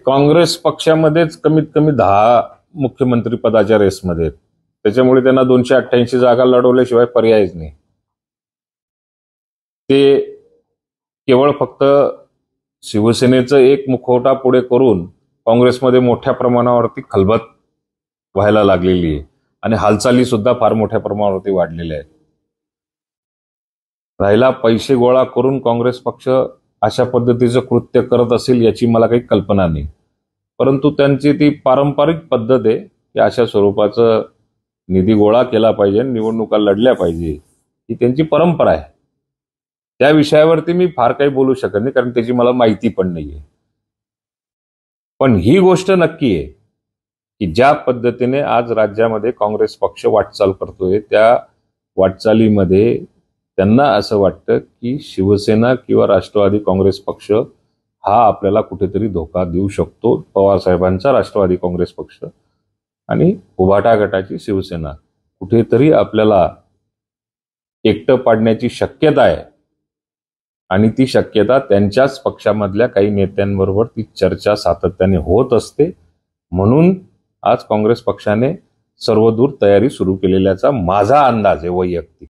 काँग्रेस पक्षामध्येच कमीत कमी 10 मुख्यमंत्री पदाच्या रेसमध्ये आहेत. त्याच्यामुळे त्यांना 288 जागा लढवल्याशिवाय पर्यायच नाही. ते केवळ फक्त शिवसेनेचं एक मुखवटा पुढे करून काँग्रेसमध्ये मोठ्या प्रमाणावरती खलबत व्हायला लागलेली आहे आणि हालचाली सुद्धा फार मोठ्या प्रमाणावरती वाढलेल्या आहेत. राहिला पैसे गोळा करून काँग्रेस पक्ष अशा पद्धतीचं कृत्य करत असेल याची मला काही कल्पना नाही, परंतु त्यांची ती पारंपरिक पद्धत आहे की अशा स्वरूपाचं निधी गोळा केला पाहिजे, निवडणुका लढल्या पाहिजे, ही त्यांची परंपरा आहे. त्या विषयावरती मी फार काही बोलू शकत नाही कारण त्याची मला माहिती पण नाहीये. पण ही गोष्ट नक्की आहे की ज्या पद्धतीने आज राज्यामध्ये काँग्रेस पक्ष वाटचाल करतोय त्या वाटचालीमध्ये त्यांना असं वाटतं की शिवसेना किंवा राष्ट्रवादी काँग्रेस पक्ष हा आपल्याला कुठेतरी धोका देऊ शकतो. पवारसाहेबांचा राष्ट्रवादी काँग्रेस पक्ष आणि उभाटा गटाची शिवसेना कुठेतरी आपल्याला एकटं पाडण्याची शक्यता आहे आणि ती शक्यता त्यांच्याच पक्षामधल्या काही नेत्यांबरोबर ती चर्चा सातत्याने होत असते. म्हणून आज काँग्रेस पक्षाने सर्वदूर तयारी सुरू केलेल्याचा माझा अंदाज आहे वैयक्तिक.